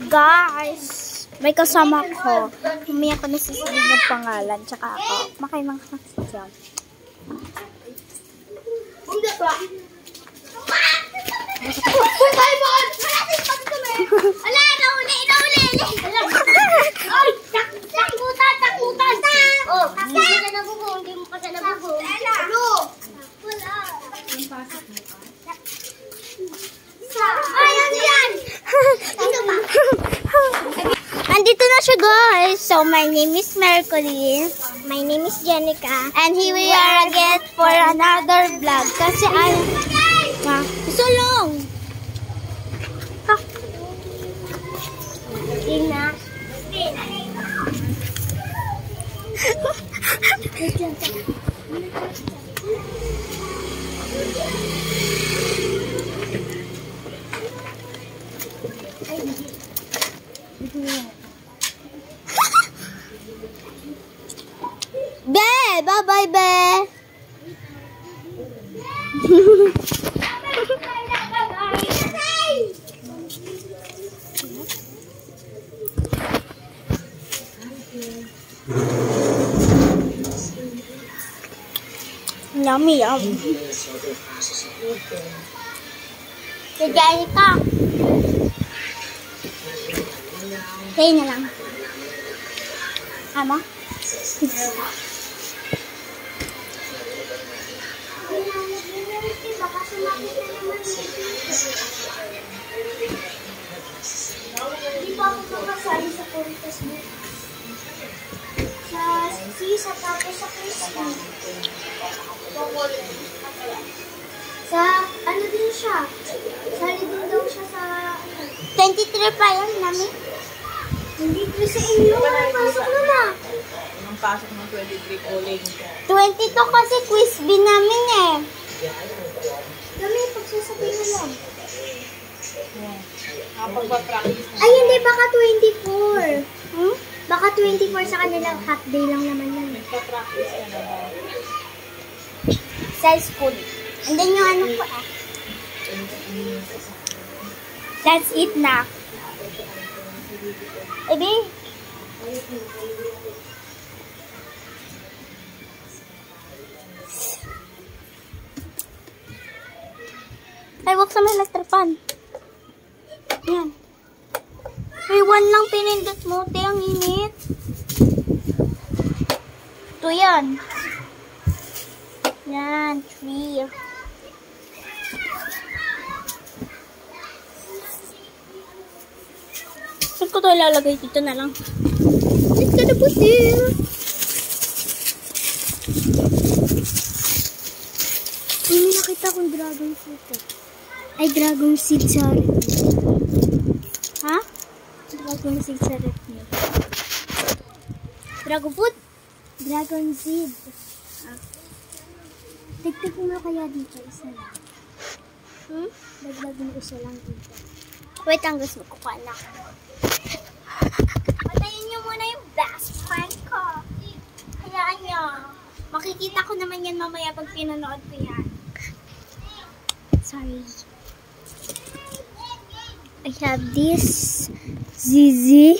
Guys, may kasama ko. Humiya ko na sisilig ng pangalan. Tsaka ako. Makaimang kasasyan. Hindi ba? Ala, nauli. Ay, takutan. Oh, kasi ka na nabugo. Hindi mo kasi nabugo. Ano? Wala. Ay, ano yan? Ano ba? Andito na siya, guys. So, my name is Mercury. My name is Jenica. And here we are again for another vlog. Kasi ay... So long! Tina. Be! Bye-bye, Be! Yummy, Si Jenica. Say na lang. Ama? Hindi pa ako makasali sa contest mo. Sa sisa tapos sa Christmas. Sa ano din siya? Sali din daw siya sa 23 pa yan, Nami. hindi ko sa inyo. Pasok na na. Ang pasok ng 23 calling. 22 kasi quiz B namin eh. Kami, pagsasabi na lang. Kapag pa-practice na. Ay, hindi. Baka 24. Hmm? Baka 24 sa kanila. Half day lang naman yun. Nagpa-practice ka na ba? Sa school. And then yung ano ko ah. That's it na. Ebe? Ay, wag sa may electric pan. Yan. Ay, 1 lang pinindot mo. Te, ang init. Ito yan. Yan, 3. Saan ko ito ilalagay? Dito na lang. It's gonna put there. May nakita kong dragon fruit. Ay, dragon seed sa rep. Ha? Dragon seed sa rep niya. Dragon fruit? Dragon seed. Dagdag mo kaya dito, isa lang. Dagdag mo isa lang dito. Wait lang, gusto ko kukuha na. Patayin niyo muna yung best friend ko. Hayaan niyo. Makikita ko naman yan mamaya pag pinanood ko yan. Sorry. I have this ZZ.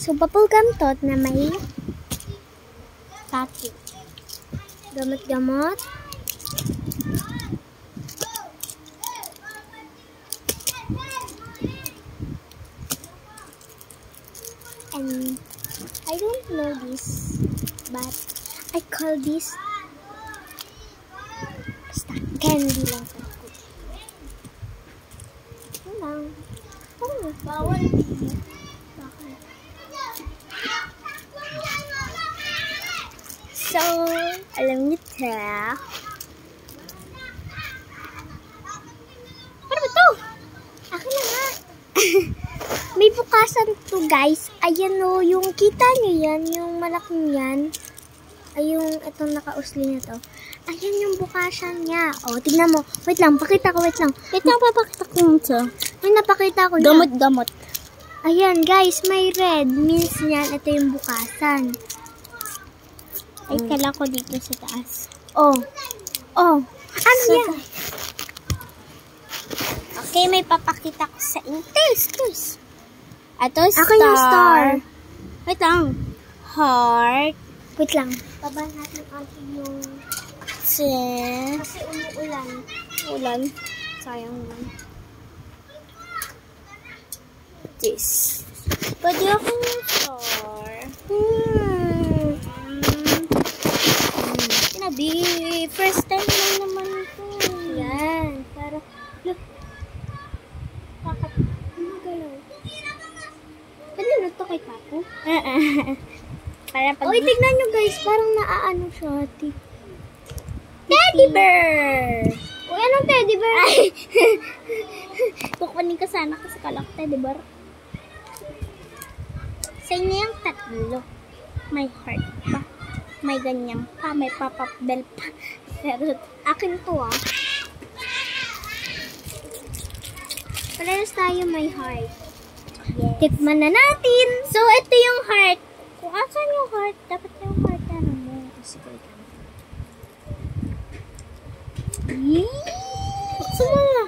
So, bubblegum tot na may packet. Gamot-gamot. And I don't know this, but I call this basta candy lang sa ako. Ito lang. Bawal. Bakit? So, alam niyo ta. Ano ba to? Akin na nga. May bukasan to, guys. Ayan o, yung kita nyo yan, yung malaking yan. Ay, yung itong nakausli na to. Ayan yung bukasan niya. O, tignan mo. Wait lang, pakita ko, wait lang. Wait lang, papakita ko mo ito. May napakita ko na. Gamot-gamot. Ayan, guys, may red. Means yan, ito yung bukasan. Ay, kala ko dito sa taas. Oh. Oh. Ano yan? Okay, may papakita ko sa inyo. Taste. Ito, star. Ako yung star. Wait lang. Heart. Wait lang. Baba natin atin yung... Kasi umuulan. Ulan. Sayang naman. This. Pwede akong star. Sinabi, first time lang naman ito. Yan. Para... Look. Bakit? Gumagalaw. Kanina to kay Papo? Para pag... Oy, tignan nyo guys. Parang naaano siya. Teddy bear! Uy, anong teddy bear? Ay! Kukunin ka sana kasi kalak teddy bear. Sa inyo yung tatlo. May heart pa. May ganyan pa. May pop-up bell pa. Pero Akin to ah. Parehas tayo may heart. yes. Tikman na natin. So, ito yung heart. Kung asan yung heart, dapat yung heart na mo. Kasi ko ito. Buksan mo na.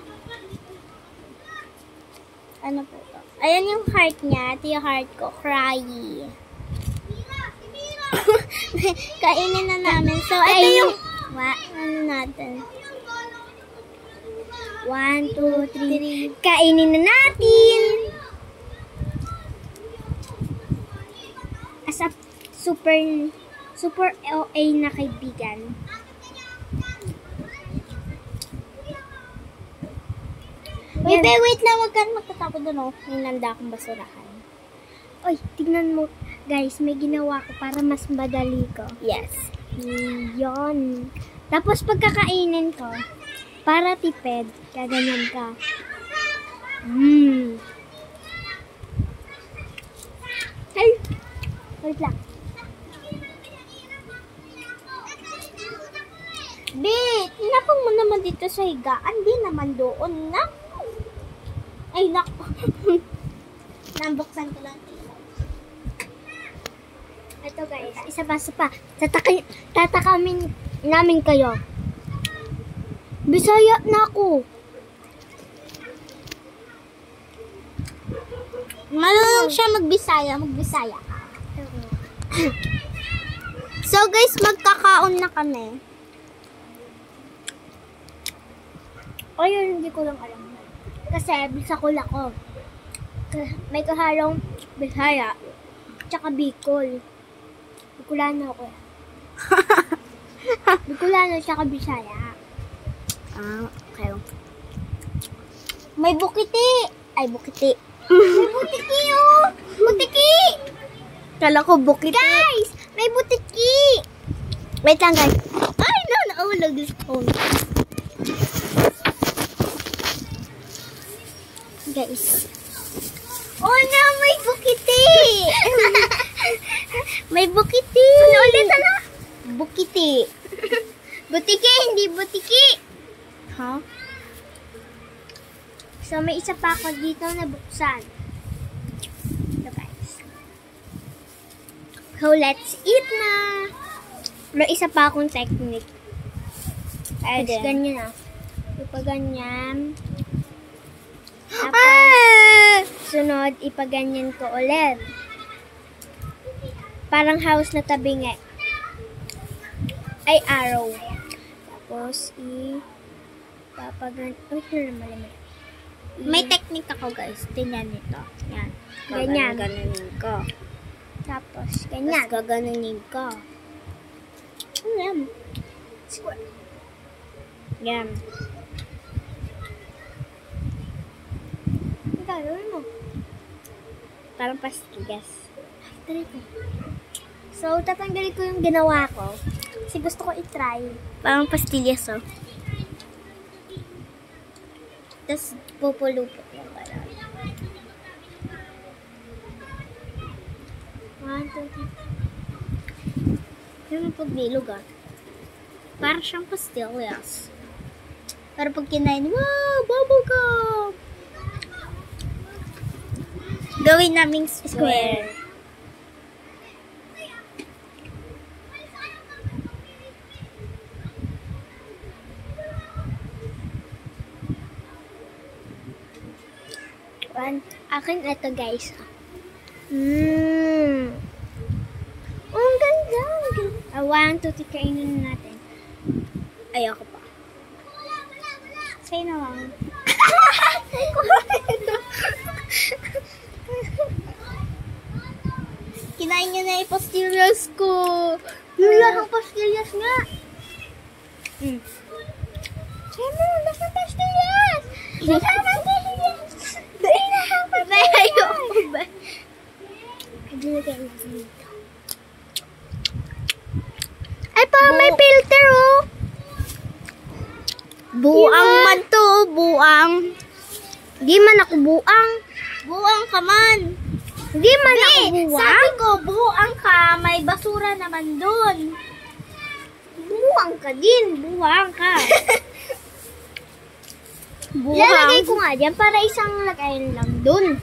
Ano po ito? Ayan yung heart niya. Ito yung heart ko. Cryy. Kainin na namin. So, ito yung... ano natin? 1, 2, 3. Kainin na natin. As a super OA na kaibigan. Wait lang. Huwag ka magtatapon doon. Oh. May nanda akong basurahan. Oy, tignan mo. Guys, may ginawa ko para mas madali ko. Yes. Yun. Tapos pagkakainin ko, para tipid, gaganyan ka. Ay! Wait lang. Bit, inapang mo naman dito sa higaan. Di naman doon na. Ay, naku. Nambuksan ko lang. Ito guys, isa pa. Tatakamin namin kayo. Bisaya na ako. Marunong siya magbisaya ka. So guys, magkakaon na kami. O yun, hindi ko lang alam. Kasi Bisakol ako. May kahalong Bisaya. Tsaka Bicol. Bicolano ako. Bicolano tsaka Bisaya. Okay. May bukiti. Ay, bukiti. May butiki oh! Butiki! Kala ko bukiti. Guys! May butiki! Wait lang guys. Ay, naulog this phone. Guys. Oh no! May bukiti! May bukiti. Ano ulit ano? Bukiti. Butiki! Hindi butiki! Huh? So may isa pa ako dito na buksan. Ito guys. So let's eat na! May isa pa akong technique. Guys, Sige. ganyan ah. Ipaganyan. Tapos, sunod, ipaganyan ko ulit. Parang house na tabingi. Ay, arrow. Tapos, papagan... Uy, mali. May technique ako guys. Tingnan nito. Yan. Ganyan. Gaganunin ko. Tapos, Tapos ganyan. gaganunin ko. Ganyan. Yan. Ang gagawin mo. Parang pastillas. Try ko. So, tatanggalin ko yung ginawa ko. Kasi gusto ko i-try. Parang pastillas oh. Tapos pupulupot yung pala. 1, 2, 3. Yung pagbilog ah. Parang siyang pastillas. Pero pag kinain, wow! Bubblegum! Gawin naming square. pan. Akin ito, guys. Oh, ang ganda. Ang ganda. 1, 2, 3, kainin na natin. Ayoko pa. Sa'yo na lang. Kinain niya na yung pastillas ko. Wala kang pastillas nga. Sa'yo mo, basta pastillas. Basta pastillas. Ayoko ba? Naglagay mo sa dito. Ay, parang may filter, oh. Buang man to, buang. Di man ako buang. Buang ka man. Di man ako buang. Sabi ko, buang ka. May basura naman dun. Buang ka din. Buang ka. Buang. Lalagay ko nga dyan para isang lagayin lang dun.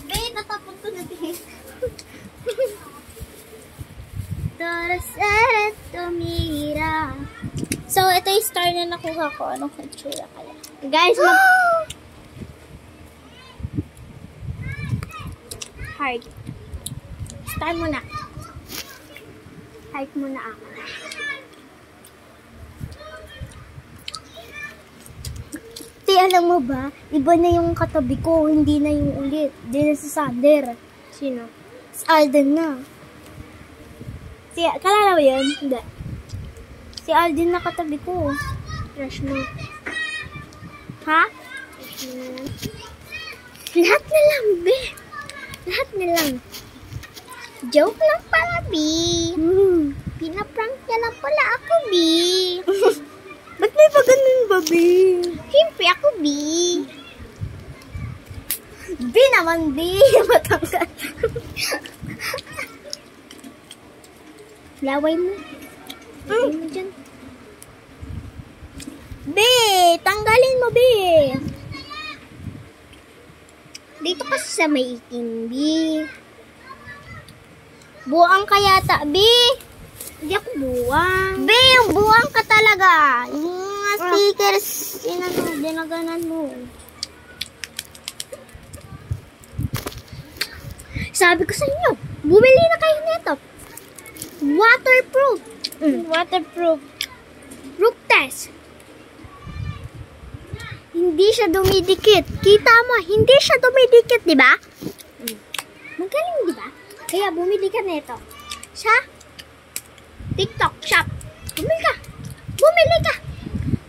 Be, natapon ko na din. Tarasarat tumira. So, ito yung star na nakuha ko. Anong katsura kaya? Guys, heart. Star muna. Heart muna ako. Alam mo ba, iba na yung katabi ko, hindi na yung ulit. Hindi na si Sander. Sino? Si Alden na. Kalala mo yun? Hindi. Si Alden na katabi ko. Crush mo. Ha? Lahat na lang, be. Lahat na lang. Joke lang pala, B. Pinaprank niya lang pala ako, B. Ba't may pa ganun ba, Be? Siyempre ako, B. B naman, B. Matanggal. Laway mo. Laway mo dyan. B, tanggalin mo, B. Dito kasi sa may itim, B. Buang ka yata, B. Hindi ako buwang. B, yung buang ka talaga. Yung mga stickers, dinaganan mo. Sabi ko sa inyo, bumili na kayo nito. Waterproof. Waterproof. Proof test. Hindi siya dumidikit. Kita mo, hindi siya dumidikit, di ba? Magaling, di ba? Kaya bumili ka nito. Sa TikTok shop. Bumili ka. Bumili ka.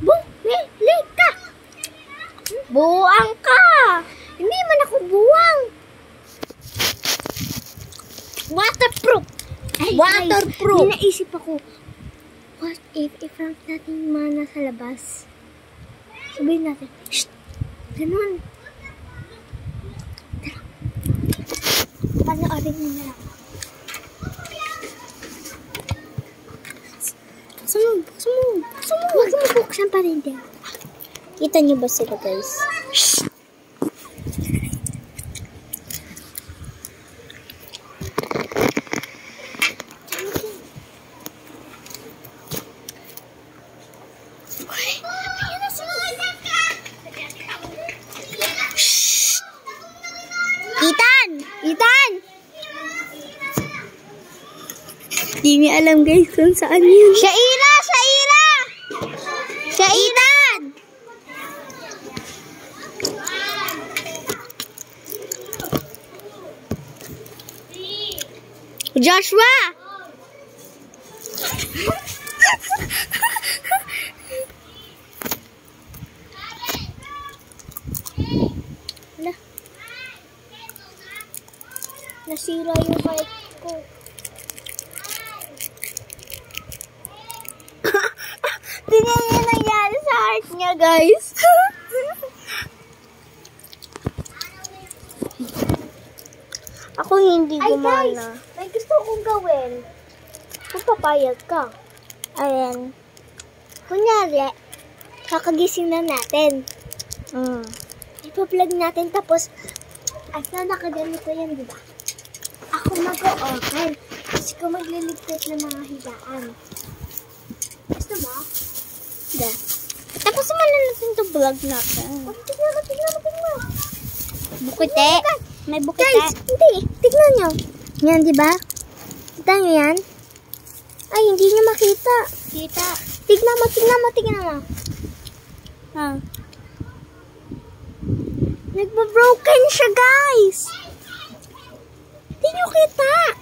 Bumili ka. Buang ka. Hindi man ako buwang. Waterproof. Ay, Waterproof. May naisip ako. What if i-prank natin yung mga nasa labas? Sabihin natin, shh! Ganun. Tara. Panoorin mo na lang. Huwag mo buksan pa rin din. Kita niyo ba sila, guys? Shh! Ethan! Ethan! Di niya alam, guys, kung saan yun. Shaira! Shaira! Ethan! Joshua! Wala. Nasira yung bike ko. Tingnan niyo nangyari sa heart niya, guys. Ako hindi Ay, guys! gumana. May gusto kong gawin. Kung papayag ka. Ayan. Kunyari, kakagising na natin. Ipa-vlog natin tapos na nakaganito yan, di ba? Ako mag-o-open. Kasi ko magliligpit ng mga higaan. Gusto mo? Da. Tapos mo na natin to vlog natin. Tignan mo. Bukite. May bukite. Guys, hindi. Tignan nyo. Yan, di ba? Kita nyo yan? Ay, hindi nyo makita. Kita. Tignan mo. Ah. Nagba-broken siya, guys. Hindi nyo kita.